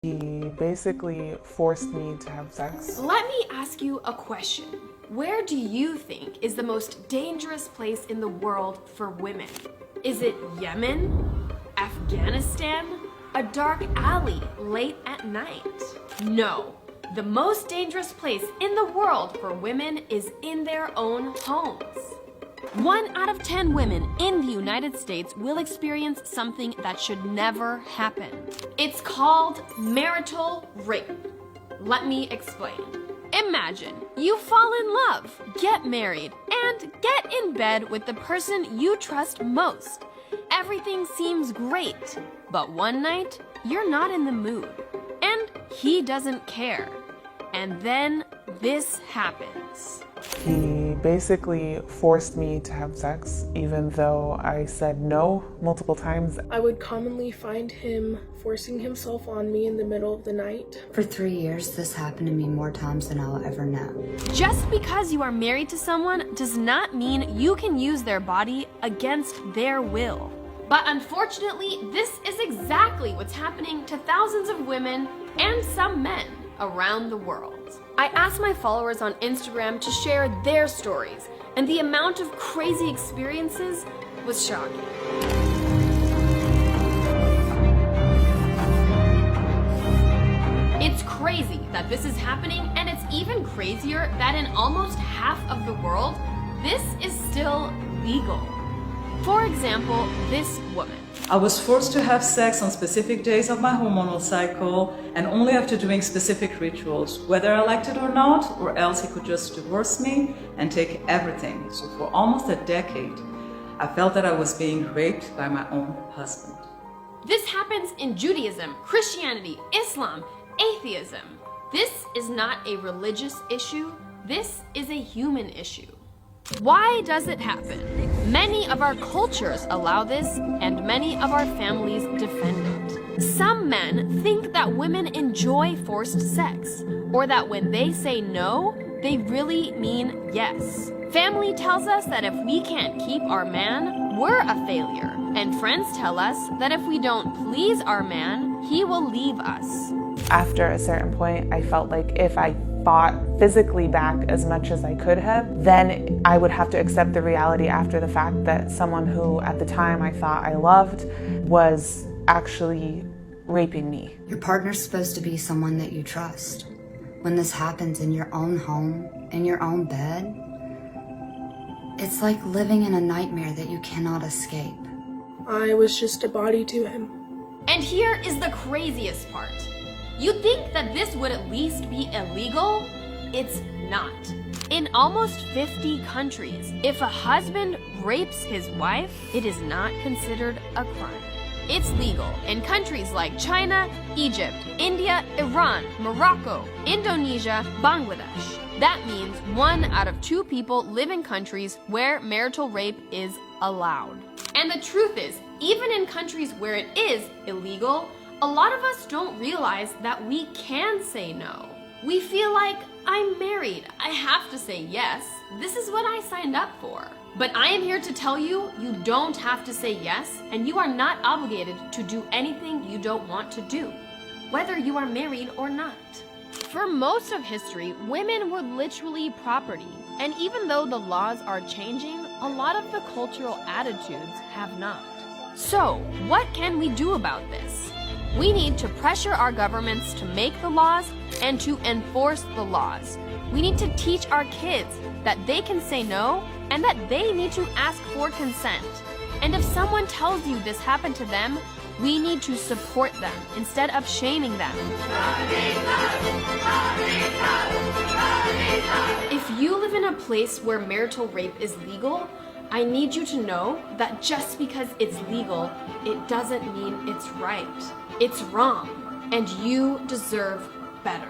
He basically forced me to have sex. Let me ask you a question. Where do you think is the most dangerous place in the world for women? Is it Yemen? Afghanistan? A dark alley late at night? No. The most dangerous place in the world for women is in their own homes. 1 out of 10 women in the United States will experience something that should never happen. It's called marital rape. Let me explain. Imagine you fall in love, get married, and get in bed with the person you trust most. Everything seems great, but one night you're not in the mood, and he doesn't care. And then this happens. He basically forced me to have sex, even though I said no multiple times. I would commonly find him forcing himself on me in the middle of the night. For 3 years, this happened to me more times than I'll ever know. Just because you are married to someone does not mean you can use their body against their will. But unfortunately, this is exactly what's happening to thousands of women and some men around the world. I asked my followers on Instagram to share their stories, and the amount of crazy experiences was shocking. It's crazy that this is happening, and it's even crazier that in almost half of the world, this is still legal. For example, this woman. I was forced to have sex on specific days of my hormonal cycle and only after doing specific rituals, whether I liked it or not, or else he could just divorce me and take everything. So for almost a decade, I felt that I was being raped by my own husband. This happens in Judaism, Christianity, Islam, atheism. This is not a religious issue. This is a human issue. Why does it happen? Many of our cultures allow this, and many of our families defend it. Some men think that women enjoy forced sex, or that when they say no, they really mean yes. Family tells us that if we can't keep our man, we're a failure. And friends tell us that if we don't please our man, he will leave us. After a certain point, I felt like if I fought physically back as much as I could have, then I would have to accept the reality after the fact that someone who at the time I thought I loved was actually raping me. Your partner's supposed to be someone that you trust. When this happens in your own home, in your own bed, it's like living in a nightmare that you cannot escape. I was just a body to him. And here is the craziest part. You'd think that this would at least be illegal? It's not. In almost 50 countries, if a husband rapes his wife, it is not considered a crime. It's legal in countries like China, Egypt, India, Iran, Morocco, Indonesia, Bangladesh. That means 1 out of 2 people live in countries where marital rape is allowed. And the truth is, even in countries where it is illegal, a lot of us don't realize that we can say no. We feel like, I'm married, I have to say yes. This is what I signed up for. But I am here to tell you, you don't have to say yes, and you are not obligated to do anything you don't want to do, whether you are married or not. For most of history, women were literally property, and even though the laws are changing, a lot of the cultural attitudes have not. So, what can we do about this? We need to pressure our governments to make the laws and to enforce the laws. We need to teach our kids that they can say no and that they need to ask for consent. And if someone tells you this happened to them, we need to support them instead of shaming them. If you live in a place where marital rape is legal, I need you to know that just because it's legal, it doesn't mean it's right. It's wrong, and you deserve better.